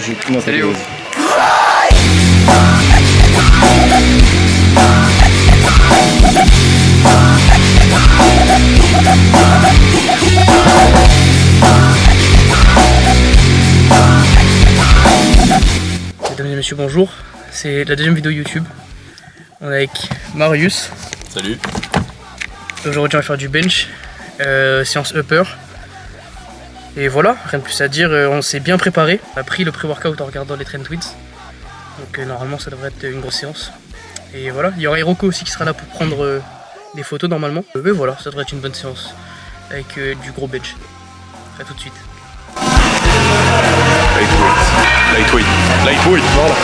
Non, Salut. Mesdames et messieurs, bonjour. C'est la deuxième vidéo YouTube. On est avec Marius. Salut. Aujourd'hui, on va faire du bench, séance upper. Et voilà, rien de plus à dire. On s'est bien préparé. On a pris le pré-workout en regardant les Trend Tweets. Donc normalement, ça devrait être une grosse séance. Et voilà, il y aura Hiroko aussi qui sera là pour prendre des photos normalement. Mais voilà, ça devrait être une bonne séance avec du gros bench. À tout de suite. Lightweight, voilà.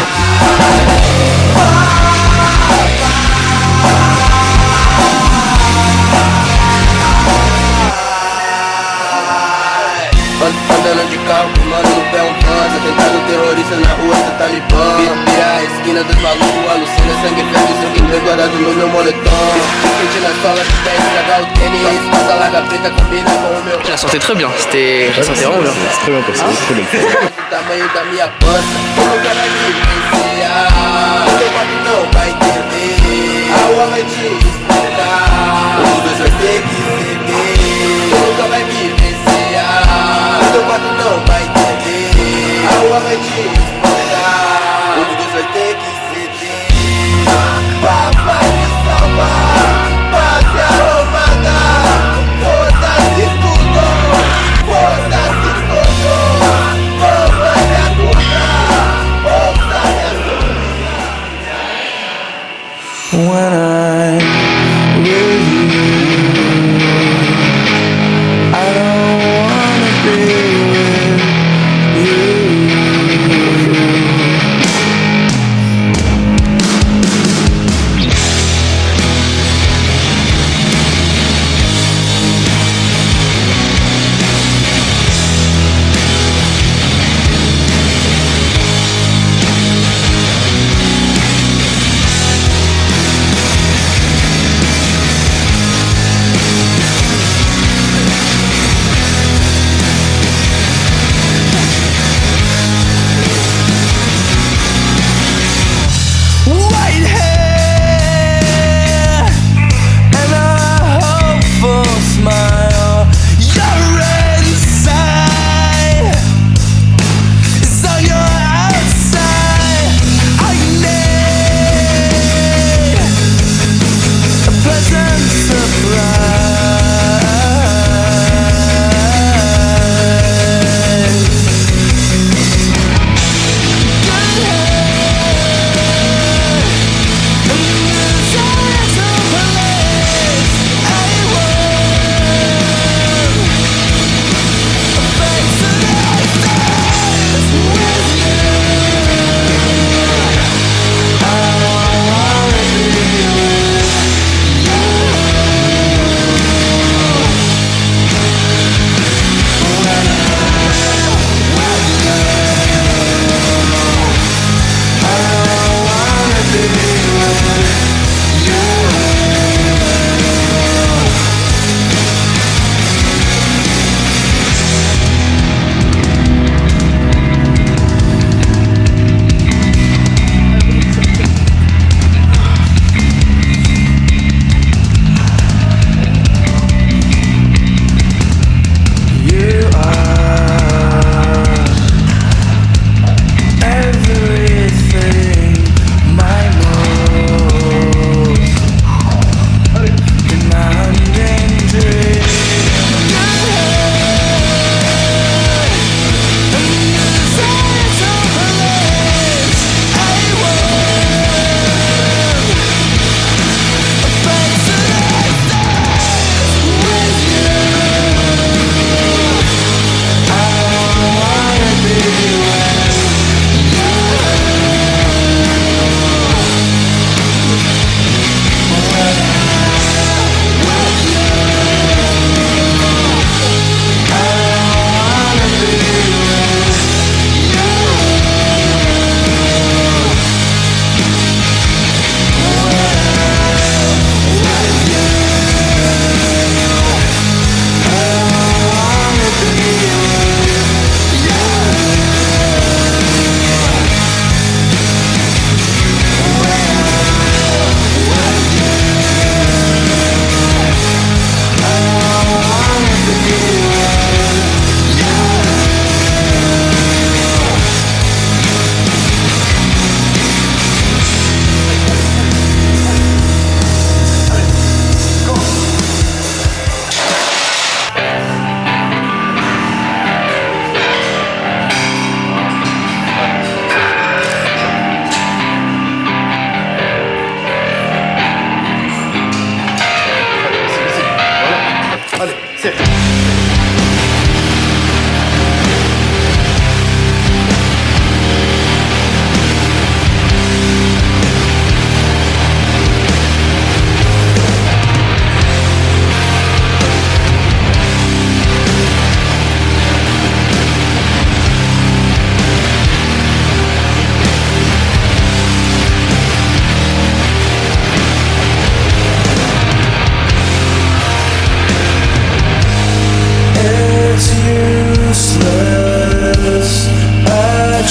Andando de carro, fumando no pé um panza, tentando terrorista na rua, cê talibã. Virar a esquina dos malucos, alucina, sangue ferve, sangue negro guardado no meu moletom. Frente na sola de pé, estragar o tênis, calça larga preta combina com o meu. Je la sentais très bien, je la sentais vraiment bien. C'est très bien passé, c'est très bien fait. O tamanho da minha pança, tu nunca vai me vencer. O teu quarto não vai entender, a rua vai te explicar. Os dois vai ter que ceder, tu nunca vai me vencer. O teu quarto não vai entender, a rua vai te explicar. Os dois vai ter que ceder. Papai me salvar, base arrumada. Foda-se tudo, foda-se tudo. Ouça minha cuna, ouça minha cuna. When I'm with you, I don't wanna be with you.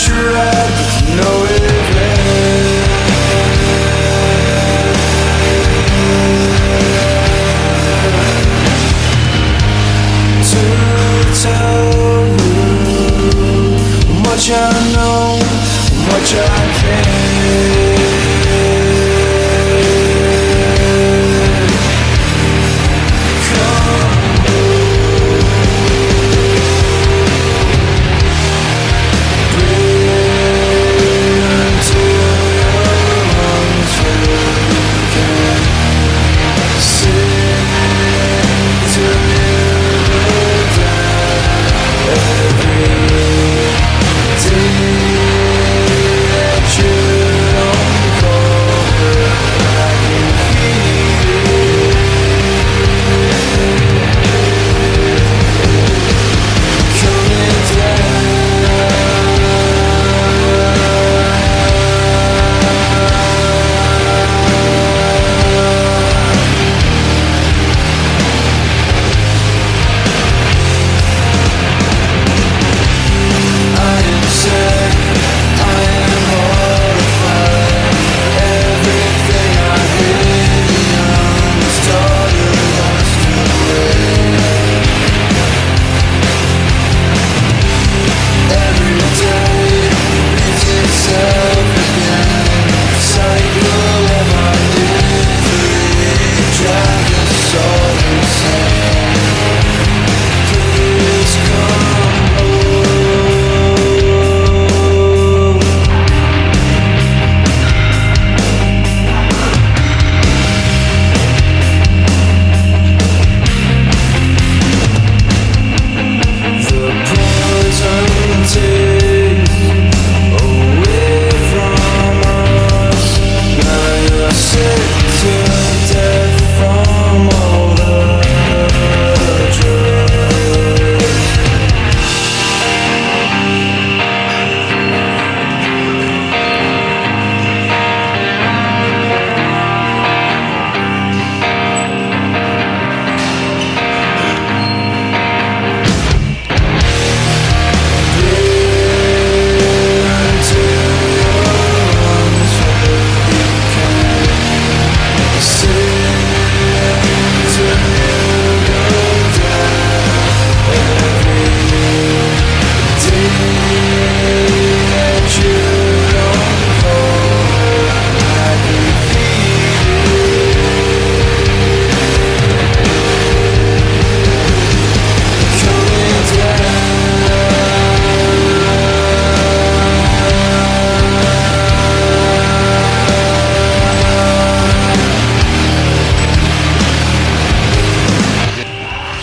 tried, but you know it to tell you how much I know, how much I care.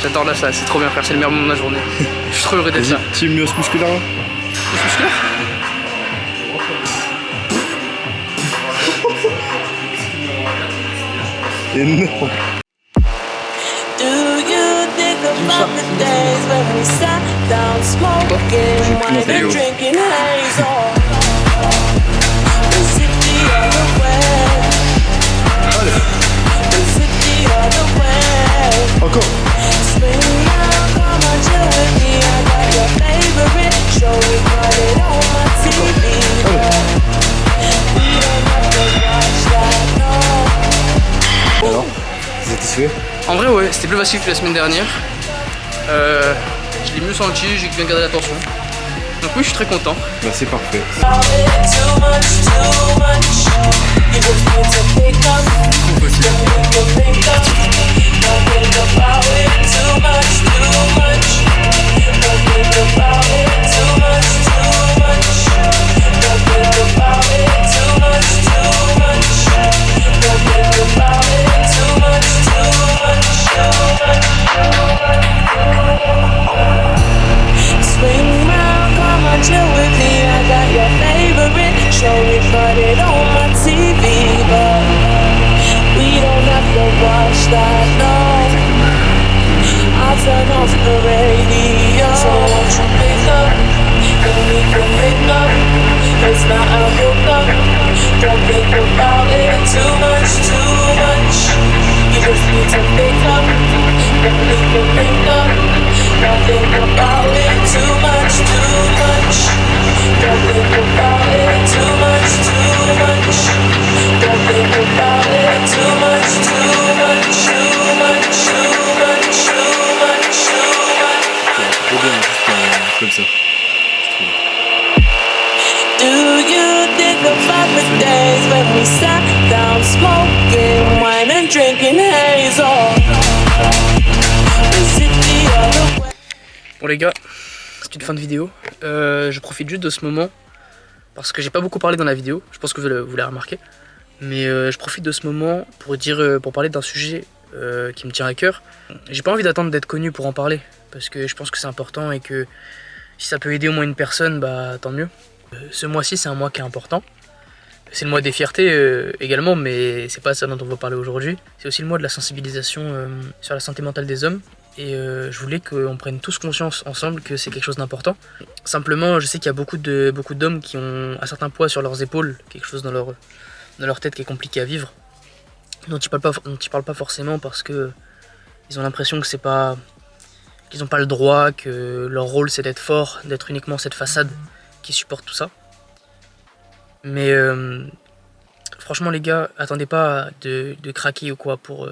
J'adore la salle, c'est trop bien frère, c'est le meilleur moment de ma journée. Je suis trop heureux d'être là. Team Mios musculaire là. Mios musculaire. Énorme. Do you think about the days when we sat down smoking, wine and drinking haze? Or is it the other way? Is it the other way? Encore. Spring now, come on, chill with me. I got your favorite show, we got it on my TV. We don't have to watch that, no. Alors, satisfait? En vrai ouais, c'était plus facile que la semaine dernière. Je l'ai mieux senti, j'ai bien gardé l'attention. Donc oui, je suis très content. Bah c'est parfait. Swing round, come on, chill with me. I got your favorite show, we got it on my TV, but we don't have to watch that, no. I'll turn off the radio. So won't you pick up, and we can pick up. It's not a hookup. Don't think about it too much, too much. You just need to pick up, and we can pick up. Don't think about it too much, too much. Don't think the favorite days when we sat down smoking wine and drinking haze. Oh, is it the other way? Bon les gars, c'est une fin de vidéo. Je profite juste de ce moment parce que j'ai pas beaucoup parlé dans la vidéo. Je pense que vous l'avez remarqué. Mais je profite de ce moment pour parler d'un sujet qui me tient à cœur. J'ai pas envie d'attendre d'être connu pour en parler parce que je pense que c'est important et que si ça peut aider au moins une personne, bah tant mieux. Ce mois-ci, c'est un mois qui est important. C'est le mois des fiertés également, mais c'est pas ça dont on va parler aujourd'hui. C'est aussi le mois de la sensibilisation sur la santé mentale des hommes. Et je voulais qu'on prenne tous conscience ensemble que c'est quelque chose d'important. Simplement, je sais qu'il y a beaucoup d'hommes qui ont un certain poids sur leurs épaules, quelque chose dans leur tête qui est compliqué à vivre, dont ils parlent pas forcément parce que ils ont l'impression que qu'ils n'ont pas le droit, que leur rôle c'est d'être fort, d'être uniquement cette façade qui supporte tout ça. Mais franchement les gars, attendez pas de craquer ou quoi pour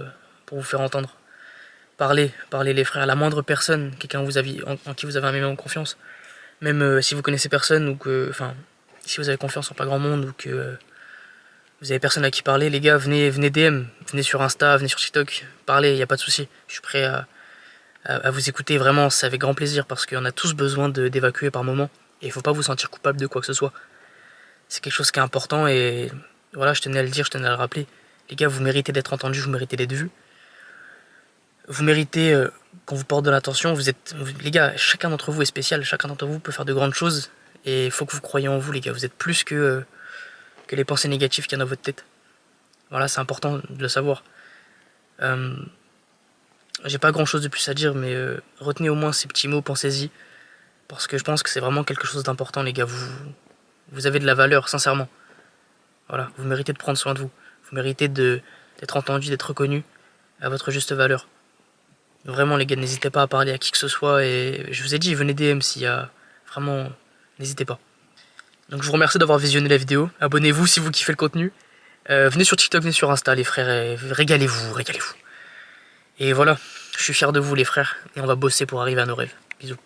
vous faire entendre. Parlez les frères, la moindre personne, quelqu'un en qui vous avez un minimum confiance, même si vous connaissez personne ou si vous avez confiance en pas grand monde ou que vous avez personne à qui parler, les gars, venez DM, venez sur Insta, venez sur TikTok, parlez, y a pas de souci. Je suis prêt à vous écouter, vraiment, c'est avec grand plaisir parce qu'on a tous besoin d'évacuer par moment et il faut pas vous sentir coupable de quoi que ce soit. C'est quelque chose qui est important et voilà, je tenais à le dire, je tenais à le rappeler. Les gars, vous méritez d'être entendus, vous méritez d'être vus. Vous méritez qu'on vous porte de l'attention. Les gars, chacun d'entre vous est spécial, chacun d'entre vous peut faire de grandes choses et il faut que vous croyiez en vous les gars, vous êtes plus que les pensées négatives qu'il y a dans votre tête. Voilà, c'est important de le savoir. J'ai pas grand chose de plus à dire, mais retenez au moins ces petits mots, pensez-y, parce que je pense que c'est vraiment quelque chose d'important les gars, vous avez de la valeur, sincèrement. Voilà, vous méritez de prendre soin de vous, vous méritez d'être entendu, d'être reconnu à votre juste valeur. Vraiment les gars, n'hésitez pas à parler à qui que ce soit et je vous ai dit, venez DM s'il y a vraiment, n'hésitez pas. Donc je vous remercie d'avoir visionné la vidéo, abonnez-vous si vous kiffez le contenu, venez sur TikTok, venez sur Insta les frères, et régalez-vous. Et voilà, je suis fier de vous les frères et on va bosser pour arriver à nos rêves. Bisous.